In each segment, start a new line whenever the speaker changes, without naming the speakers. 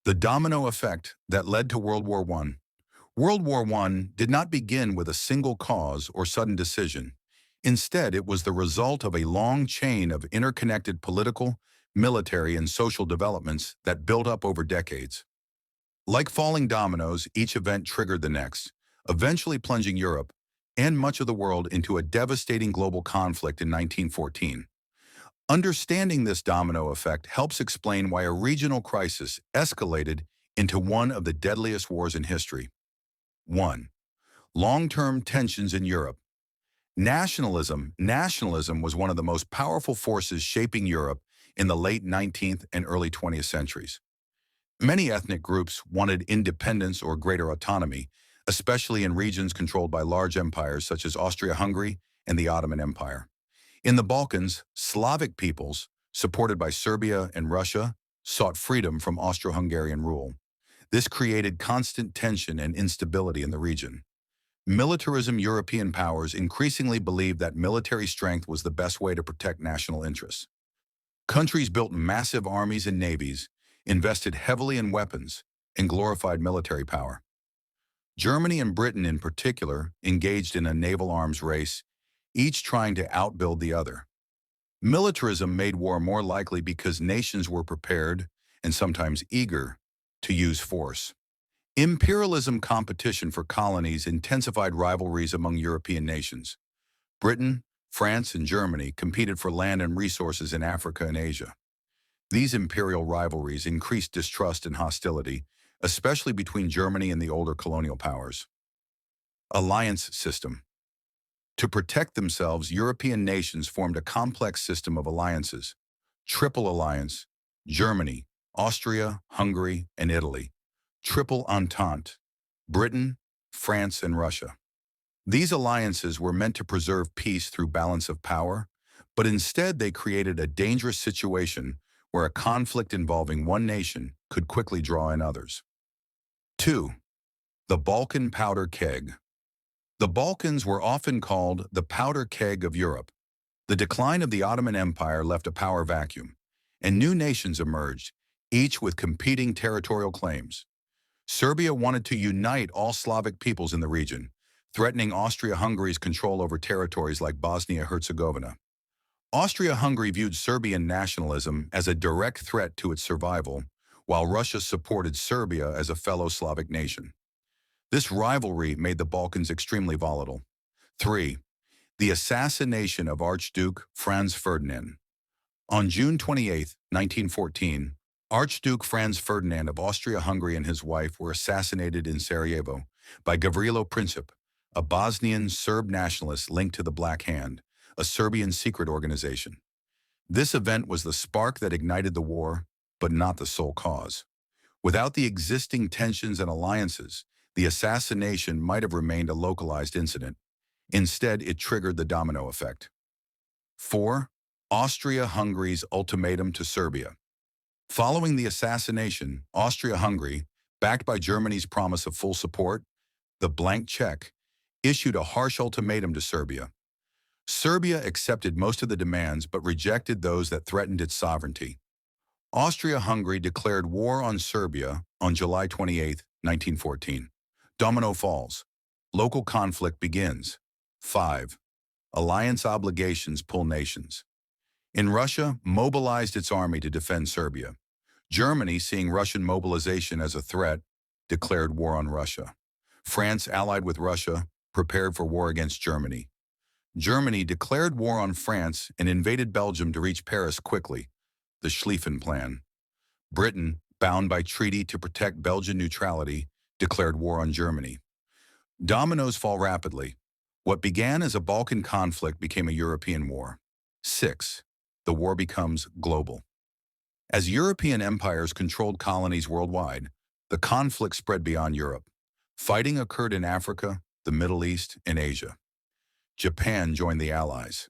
The domino effect that led to World War I. World War I did not begin with a single cause or sudden decision. Instead, it was the result of a long chain of interconnected political, military, and social developments that built up over decades. Like falling dominoes, each event triggered the next, eventually plunging Europe and much of the world into a devastating global conflict in 1914. Understanding this domino effect helps explain why a regional crisis escalated into one of the deadliest wars in history. 1. Long-term tensions in Europe. Nationalism was one of the most powerful forces shaping Europe in the late 19th and early 20th centuries. Many ethnic groups wanted independence or greater autonomy, especially in regions controlled by large empires such as Austria-Hungary and the Ottoman Empire. In the Balkans, Slavic peoples, supported by Serbia and Russia, sought freedom from Austro-Hungarian rule. This created constant tension and instability in the region. Militarism. European powers increasingly believed that military strength was the best way to protect national interests. Countries built massive armies and navies, invested heavily in weapons, and glorified military power. Germany and Britain in particular engaged in a naval arms race, each trying to outbuild the other. Militarism made war more likely because nations were prepared, and sometimes eager, to use force. Imperialism. Competition for colonies intensified rivalries among European nations. Britain, France, and Germany competed for land and resources in Africa and Asia. These imperial rivalries increased distrust and hostility, especially between Germany and the older colonial powers. Alliance system. To protect themselves, European nations formed a complex system of alliances. Triple Alliance: Germany, Austria, Hungary, and Italy. Triple Entente: Britain, France, and Russia. These alliances were meant to preserve peace through balance of power, but instead they created a dangerous situation where a conflict involving one nation could quickly draw in others. 2. The Balkan powder keg. The Balkans were often called the powder keg of Europe. The decline of the Ottoman Empire left a power vacuum, and new nations emerged, each with competing territorial claims. Serbia wanted to unite all Slavic peoples in the region, threatening Austria-Hungary's control over territories like Bosnia-Herzegovina. Austria-Hungary viewed Serbian nationalism as a direct threat to its survival, while Russia supported Serbia as a fellow Slavic nation. This rivalry made the Balkans extremely volatile. 3. The assassination of Archduke Franz Ferdinand. On June 28, 1914, Archduke Franz Ferdinand of Austria-Hungary and his wife were assassinated in Sarajevo by Gavrilo Princip, a Bosnian Serb nationalist linked to the Black Hand, a Serbian secret organization. This event was the spark that ignited the war, but not the sole cause. Without the existing tensions and alliances, the assassination might have remained a localized incident. Instead, it triggered the domino effect. 4. Austria-Hungary's ultimatum to Serbia. Following the assassination, Austria-Hungary, backed by Germany's promise of full support, the blank check, issued a harsh ultimatum to Serbia. Serbia accepted most of the demands but rejected those that threatened its sovereignty. Austria-Hungary declared war on Serbia on July 28, 1914. Domino falls. Local conflict begins. 5. Alliance obligations pull nations. In Russia, mobilized its army to defend Serbia. Germany, seeing Russian mobilization as a threat, declared war on Russia. France, allied with Russia, prepared for war against Germany. Germany declared war on France and invaded Belgium to reach Paris quickly, the Schlieffen Plan. Britain, bound by treaty to protect Belgian neutrality, declared war on Germany. Dominoes fall rapidly. What began as a Balkan conflict became a European war. 6. The war becomes global. As European empires controlled colonies worldwide, the conflict spread beyond Europe. Fighting occurred in Africa, the Middle East, and Asia. Japan joined the Allies.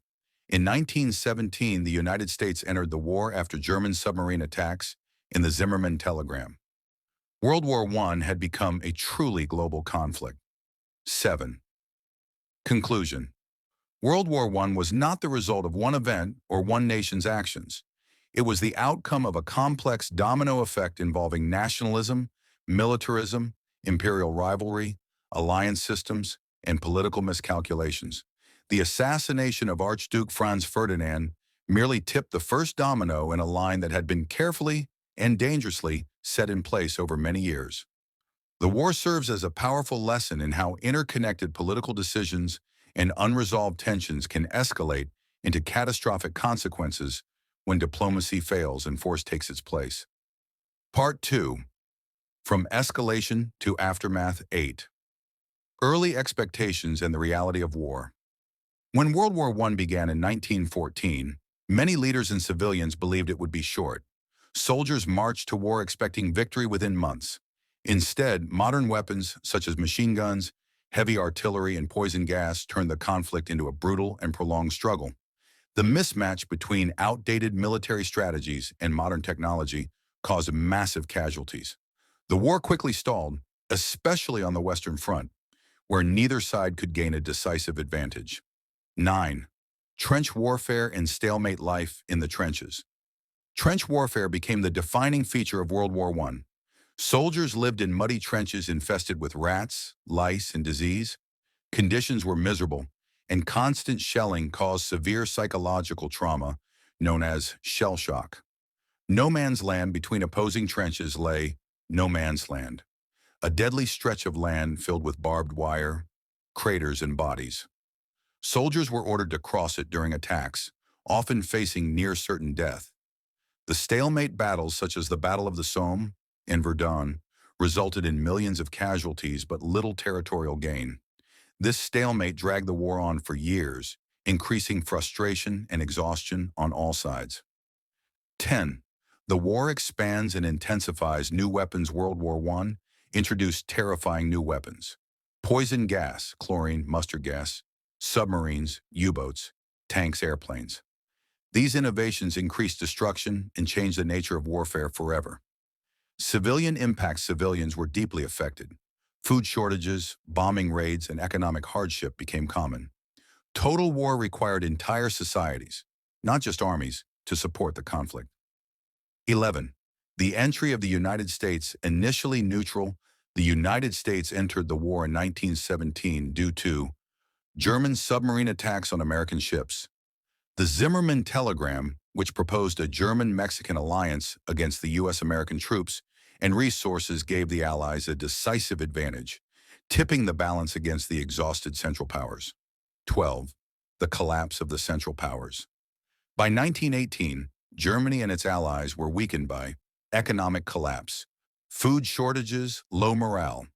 In 1917, the United States entered the war after German submarine attacks in the Zimmermann telegram. World War I had become a truly global conflict. 7. Conclusion. World War I was not the result of one event or one nation's actions. It was the outcome of a complex domino effect involving nationalism, militarism, imperial rivalry, alliance systems, and political miscalculations. The assassination of Archduke Franz Ferdinand merely tipped the first domino in a line that had been carefully and dangerously set in place over many years. The war serves as a powerful lesson in how interconnected political decisions and unresolved tensions can escalate into catastrophic consequences when diplomacy fails and force takes its place. Part 2. From Escalation to Aftermath 8. Early Expectations and the Reality of War. When World War I began in 1914, many leaders and civilians believed it would be short. Soldiers marched to war expecting victory within months. Instead, modern weapons such as machine guns, heavy artillery, and poison gas turned the conflict into a brutal and prolonged struggle. The mismatch between outdated military strategies and modern technology caused massive casualties. The war quickly stalled, especially on the Western Front, where neither side could gain a decisive advantage. 9. Trench warfare and stalemate life in the trenches. Trench warfare became the defining feature of World War I. Soldiers lived in muddy trenches infested with rats, lice, and disease. Conditions were miserable, and constant shelling caused severe psychological trauma known as shell shock. No man's land between opposing trenches lay no man's land, a deadly stretch of land filled with barbed wire, craters, and bodies. Soldiers were ordered to cross it during attacks, often facing near certain death. The stalemate battles such as the Battle of the Somme and Verdun resulted in millions of casualties but little territorial gain. This stalemate dragged the war on for years, increasing frustration and exhaustion on all sides. 10. The war expands and intensifies new weapons. World War I introduced terrifying new weapons. Poison gas, chlorine, mustard gas, submarines, U-boats, tanks, airplanes. These innovations increased destruction and changed the nature of warfare forever. Civilian impacts. Civilians were deeply affected. Food shortages, bombing raids, and economic hardship became common. Total war required entire societies, not just armies, to support the conflict. 11. The entry of the United States. Initially neutral, the United States entered the war in 1917 due to German submarine attacks on American ships. The Zimmermann telegram, which proposed a German-Mexican alliance against the U.S.-American troops and resources, gave the Allies a decisive advantage, tipping the balance against the exhausted Central Powers. 12. The collapse of the Central Powers. By 1918, Germany and its allies were weakened by economic collapse, food shortages, low morale.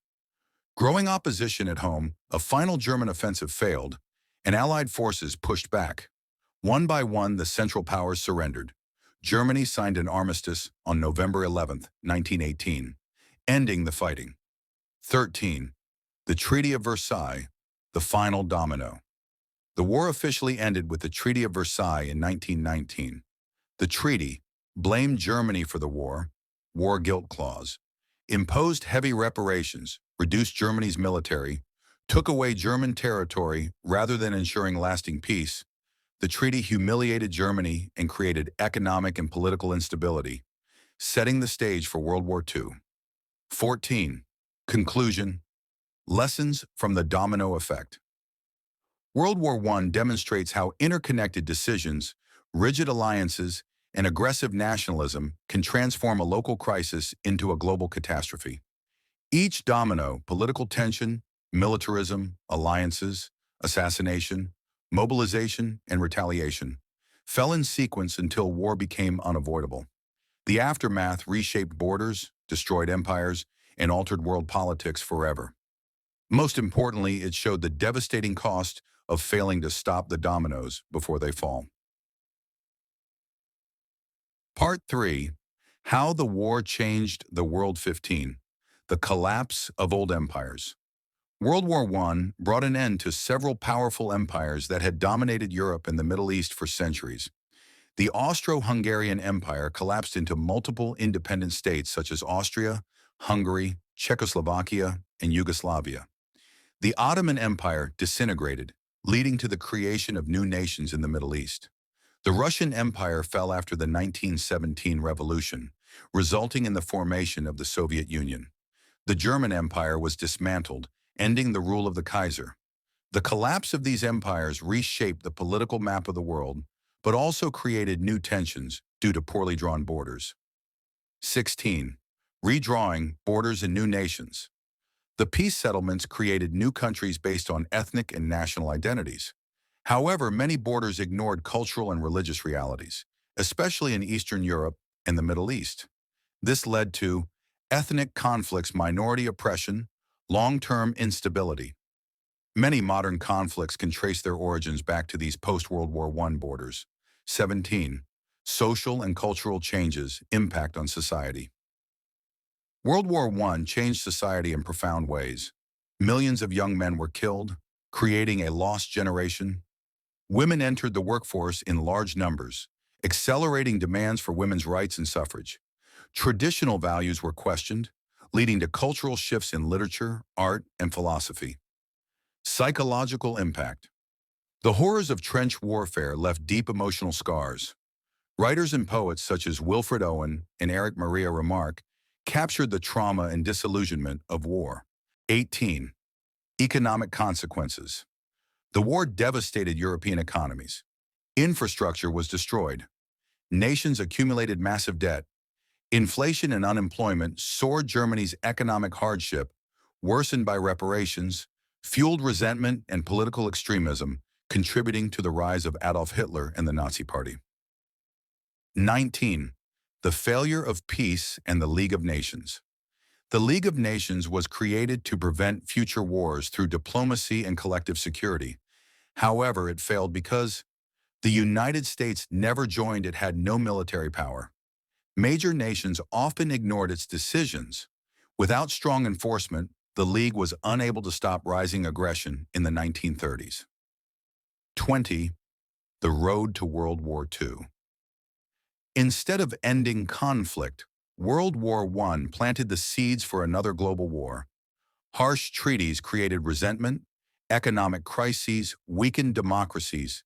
Growing opposition at home, a final German offensive failed, and Allied forces pushed back. One by one, the Central Powers surrendered. Germany signed an armistice on November 11, 1918, ending the fighting. 13. The Treaty of Versailles, the final domino. The war officially ended with the Treaty of Versailles in 1919. The treaty blamed Germany for the war guilt clause, imposed heavy reparations, reduced Germany's military, took away German territory rather than ensuring lasting peace. The treaty humiliated Germany and created economic and political instability, setting the stage for World War II. 14. Conclusion. Lessons from the domino effect. World War I demonstrates how interconnected decisions, rigid alliances, and aggressive nationalism can transform a local crisis into a global catastrophe. Each domino, political tension, militarism, alliances, assassination, mobilization, and retaliation, fell in sequence until war became unavoidable. The aftermath reshaped borders, destroyed empires, and altered world politics forever. Most importantly, it showed the devastating cost of failing to stop the dominoes before they fall. Part 3. How the War Changed the World. 15. The Collapse of Old Empires. World War I brought an end to several powerful empires that had dominated Europe and the Middle East for centuries. The Austro-Hungarian Empire collapsed into multiple independent states such as Austria, Hungary, Czechoslovakia, and Yugoslavia. The Ottoman Empire disintegrated, leading to the creation of new nations in the Middle East. The Russian Empire fell after the 1917 revolution, resulting in the formation of the Soviet Union. The German Empire was dismantled, ending the rule of the Kaiser. The collapse of these empires reshaped the political map of the world, but also created new tensions due to poorly drawn borders. 16. Redrawing borders in new nations. The peace settlements created new countries based on ethnic and national identities. However, many borders ignored cultural and religious realities, especially in Eastern Europe and the Middle East. This led to ethnic conflicts, minority oppression, long-term instability. Many modern conflicts can trace their origins back to these post-World War I borders. 17. Social and cultural changes impact on society. World War I changed society in profound ways. Millions of young men were killed, creating a lost generation. Women entered the workforce in large numbers, accelerating demands for women's rights and suffrage. Traditional values were questioned, leading to cultural shifts in literature, art, and philosophy. Psychological impact. The horrors of trench warfare left deep emotional scars. Writers and poets such as Wilfred Owen and Eric Maria Remarque captured the trauma and disillusionment of war. 18. Economic consequences. The war devastated European economies. Infrastructure was destroyed. Nations accumulated massive debt. Inflation and unemployment soared. Germany's economic hardship, worsened by reparations, fueled resentment and political extremism, contributing to the rise of Adolf Hitler and the Nazi Party. 19. The failure of peace and the League of Nations. The League of Nations was created to prevent future wars through diplomacy and collective security. However, it failed because the United States never joined. It had no military power. Major nations often ignored its decisions. Without strong enforcement, the League was unable to stop rising aggression in the 1930s. 20. The road to World War II. Instead of ending conflict, World War I planted the seeds for another global war. Harsh treaties created resentment, economic crises weakened democracies.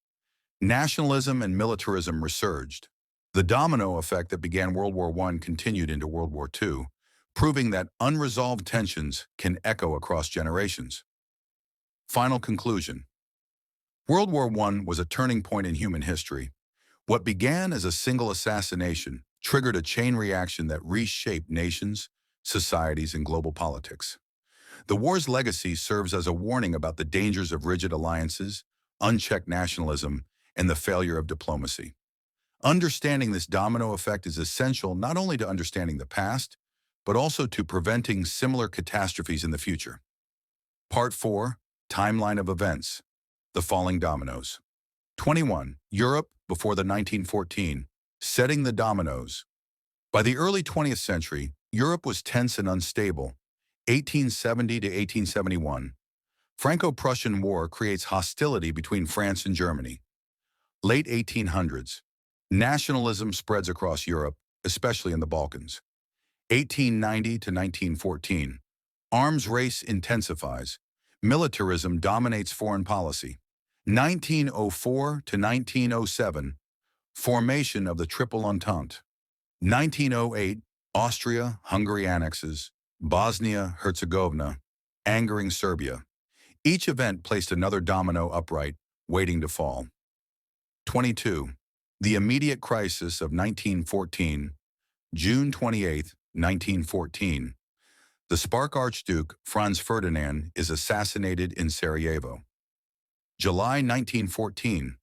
Nationalism and militarism resurged. The domino effect that began World War I continued into World War II, proving that unresolved tensions can echo across generations. Final conclusion. World War I was a turning point in human history. What began as a single assassination triggered a chain reaction that reshaped nations, societies, and global politics. The war's legacy serves as a warning about the dangers of rigid alliances, unchecked nationalism, and the failure of diplomacy. Understanding this domino effect is essential not only to understanding the past, but also to preventing similar catastrophes in the future. Part 4. Timeline of events. The falling dominoes. 21. Europe before the 1914. Setting the dominoes. By the early 20th century, Europe was tense and unstable. 1870 to 1871. Franco-Prussian War creates hostility between France and Germany. Late 1800s. Nationalism spreads across Europe, especially in the Balkans. 1890 to 1914. Arms race intensifies. Militarism dominates foreign policy. 1904 to 1907. Formation of the Triple Entente. 1908. Austria-Hungary annexes Bosnia-Herzegovina, angering Serbia. Each event placed another domino upright, waiting to fall. 22. The immediate crisis of 1914. June 28, 1914. The Spark Archduke Franz Ferdinand is assassinated in Sarajevo. July 1914.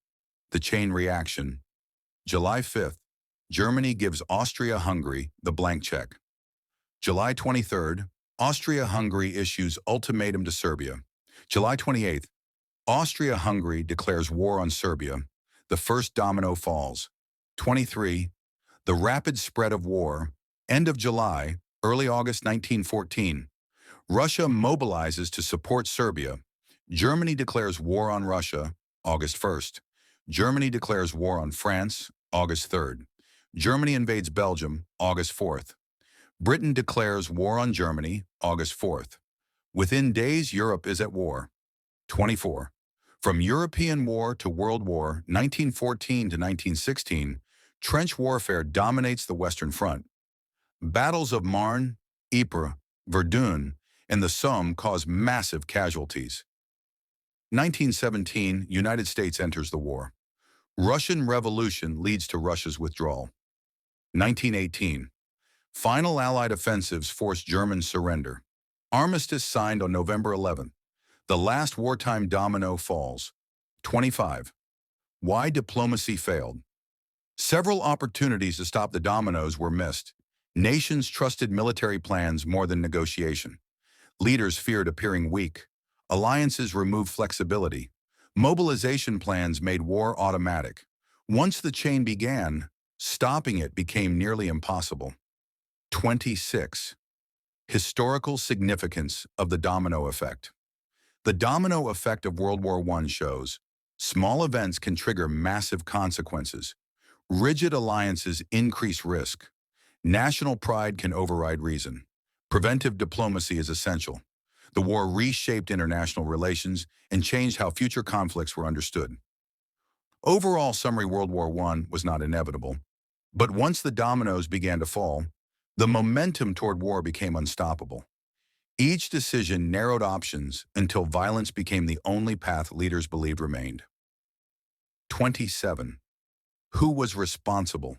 The chain reaction. July 5th. Germany gives Austria-Hungary the blank check. July 23rd. Austria-Hungary issues ultimatum to Serbia. July 28th. Austria-Hungary declares war on Serbia. The first domino falls. 23. The rapid spread of war. End of July, early August 1914. Russia mobilizes to support Serbia. Germany declares war on Russia, August 1st. Germany declares war on France, August 3rd. Germany invades Belgium, August 4th. Britain declares war on Germany, August 4th. Within days, Europe is at war. 24. From European War to World War 1914 to 1916, trench warfare dominates the Western Front. Battles of Marne, Ypres, Verdun, and the Somme cause massive casualties. 1917, United States enters the war. Russian Revolution leads to Russia's withdrawal. 1918, final Allied offensives force German surrender. Armistice signed on November 11th. The last wartime domino falls. 25. Why diplomacy failed. Several opportunities to stop the dominoes were missed. Nations trusted military plans more than negotiation. Leaders feared appearing weak. Alliances removed flexibility. Mobilization plans made war automatic. Once the chain began, stopping it became nearly impossible. 26. Historical significance of the domino effect. The domino effect of World War I shows small events can trigger massive consequences. Rigid alliances increase risk. National pride can override reason. Preventive diplomacy is essential. The war reshaped international relations and changed how future conflicts were understood. Overall summary, World War I was not inevitable. But once the dominoes began to fall, the momentum toward war became unstoppable. Each decision narrowed options until violence became the only path leaders believed remained. 27. Who was responsible?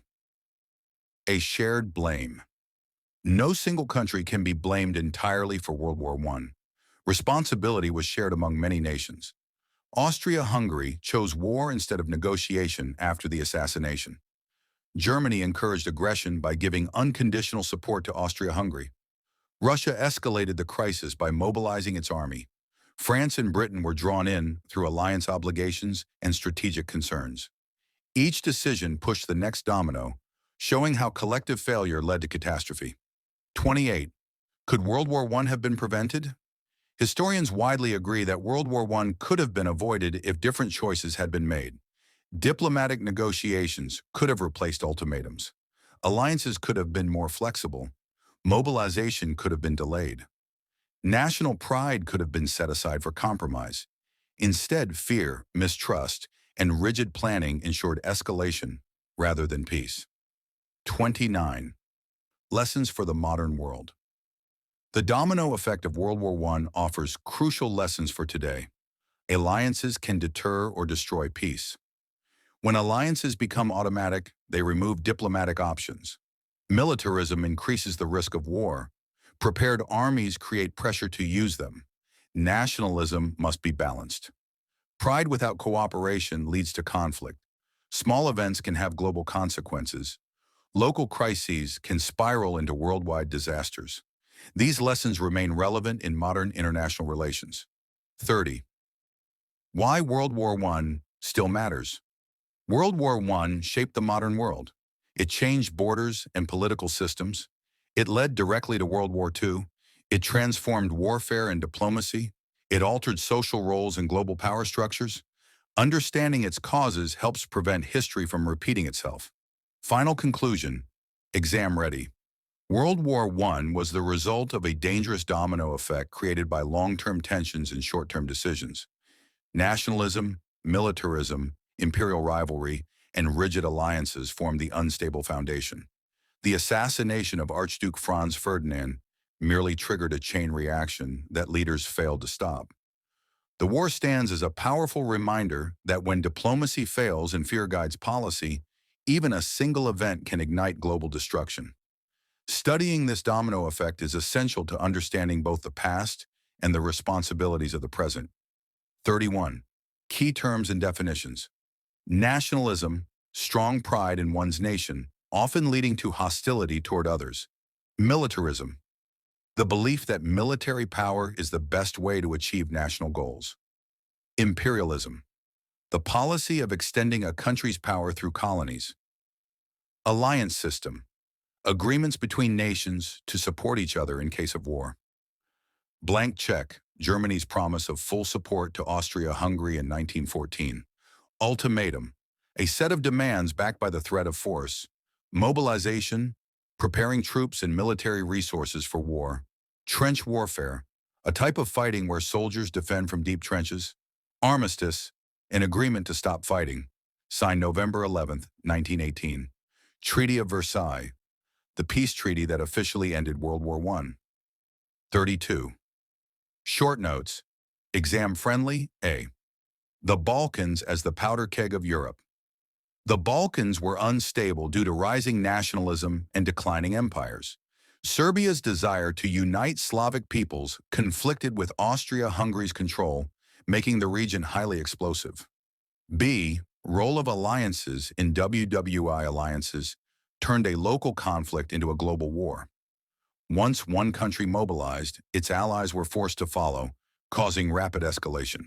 A shared blame. No single country can be blamed entirely for World War I. Responsibility was shared among many nations. Austria-Hungary chose war instead of negotiation after the assassination. Germany encouraged aggression by giving unconditional support to Austria-Hungary. Russia escalated the crisis by mobilizing its army. France and Britain were drawn in through alliance obligations and strategic concerns. Each decision pushed the next domino, showing how collective failure led to catastrophe. 28. Could World War I have been prevented? Historians widely agree that World War I could have been avoided if different choices had been made. Diplomatic negotiations could have replaced ultimatums. Alliances could have been more flexible. Mobilization could have been delayed. National pride could have been set aside for compromise. Instead, fear, mistrust, and rigid planning ensured escalation rather than peace. 29. Lessons for the modern world. The domino effect of World War I offers crucial lessons for today. Alliances can deter or destroy peace. When alliances become automatic, they remove diplomatic options. Militarism increases the risk of war. Prepared armies create pressure to use them. Nationalism must be balanced. Pride without cooperation leads to conflict. Small events can have global consequences. Local crises can spiral into worldwide disasters. These lessons remain relevant in modern international relations. 30. Why World War I still matters. World War I shaped the modern world. It changed borders and political systems. It led directly to World War II. It transformed warfare and diplomacy. It altered social roles and global power structures. Understanding its causes helps prevent history from repeating itself. Final conclusion, exam ready. World War I was the result of a dangerous domino effect created by long-term tensions and short-term decisions. Nationalism, militarism, imperial rivalry, and rigid alliances formed the unstable foundation. The assassination of Archduke Franz Ferdinand merely triggered a chain reaction that leaders failed to stop. The war stands as a powerful reminder that when diplomacy fails and fear guides policy, even a single event can ignite global destruction. Studying this domino effect is essential to understanding both the past and the responsibilities of the present. 31. Key terms and definitions. Nationalism, strong pride in one's nation, often leading to hostility toward others. Militarism, the belief that military power is the best way to achieve national goals. Imperialism, the policy of extending a country's power through colonies. Alliance system, agreements between nations to support each other in case of war. Blank check, Germany's promise of full support to Austria-Hungary in 1914. Ultimatum, a set of demands backed by the threat of force. Mobilization, preparing troops and military resources for war. Trench warfare, a type of fighting where soldiers defend from deep trenches. Armistice, an agreement to stop fighting, signed November 11, 1918. Treaty of Versailles, the peace treaty that officially ended World War I. 32. Short notes. Exam-friendly, A. The Balkans as the powder keg of Europe. The Balkans were unstable due to rising nationalism and declining empires. Serbia's desire to unite Slavic peoples conflicted with Austria-Hungary's control, making the region highly explosive. B. Role of alliances in WWI alliances turned a local conflict into a global war. Once one country mobilized, its allies were forced to follow, causing rapid escalation.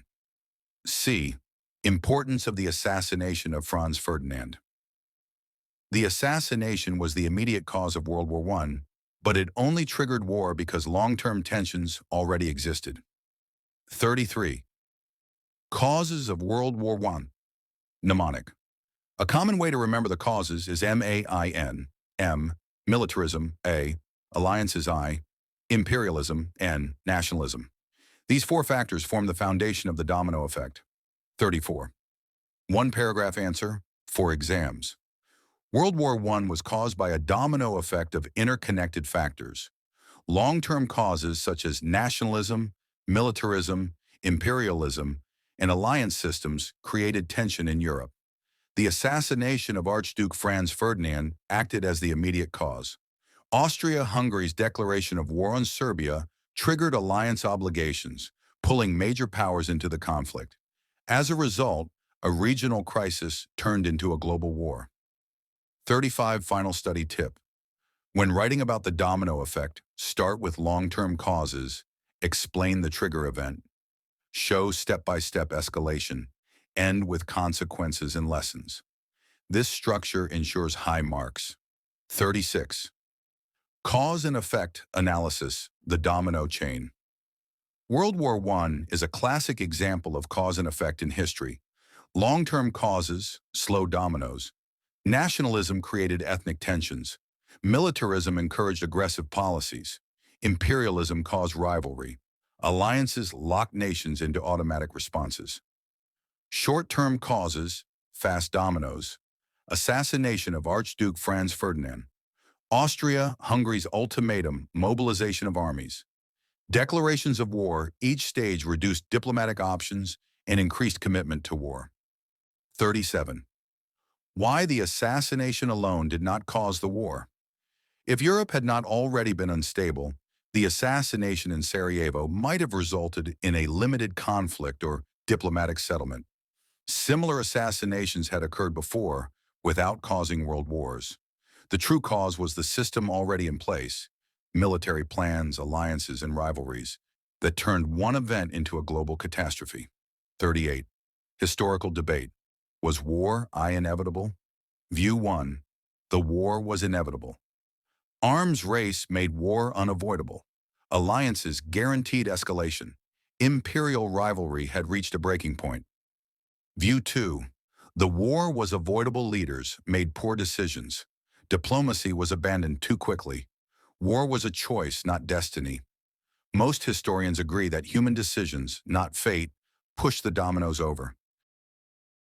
C. Importance of the assassination of Franz Ferdinand. The assassination was the immediate cause of World War I, but it only triggered war because long-term tensions already existed. 33. Causes of World War I. Mnemonic. A common way to remember the causes is MAIN, M, militarism, A, alliances, I, imperialism, N, nationalism. These four factors form the foundation of the domino effect. 34. One-paragraph answer, for exams. World War I was caused by a domino effect of interconnected factors. Long-term causes such as nationalism, militarism, imperialism, and alliance systems created tension in Europe. The assassination of Archduke Franz Ferdinand acted as the immediate cause. Austria-Hungary's declaration of war on Serbia triggered alliance obligations, pulling major powers into the conflict. As a result, a regional crisis turned into a global war. 35 Final study tip. When writing about the domino effect, start with long-term causes, explain the trigger event, show step-by-step escalation, end with consequences and lessons. This structure ensures high marks. 36. Cause and effect analysis, the domino chain. World War I is a classic example of cause and effect in history. Long-term causes, slow dominoes. Nationalism created ethnic tensions. Militarism encouraged aggressive policies. Imperialism caused rivalry. Alliances locked nations into automatic responses. Short-term causes, fast dominoes. Assassination of Archduke Franz Ferdinand. Austria-Hungary's ultimatum, mobilization of armies. Declarations of war, each stage reduced diplomatic options and increased commitment to war. 37. Why the assassination alone did not cause the war. If Europe had not already been unstable, the assassination in Sarajevo might have resulted in a limited conflict or diplomatic settlement. Similar assassinations had occurred before without causing world wars. The true cause was the system already in place, military plans, alliances, and rivalries, that turned one event into a global catastrophe. 38. Historical debate. Was war inevitable? View 1. The war was inevitable. Arms race made war unavoidable. Alliances guaranteed escalation. Imperial rivalry had reached a breaking point. View 2. The war was avoidable. Leaders made poor decisions. Diplomacy was abandoned too quickly. War was a choice, not destiny. Most historians agree that human decisions, not fate, pushed the dominoes over.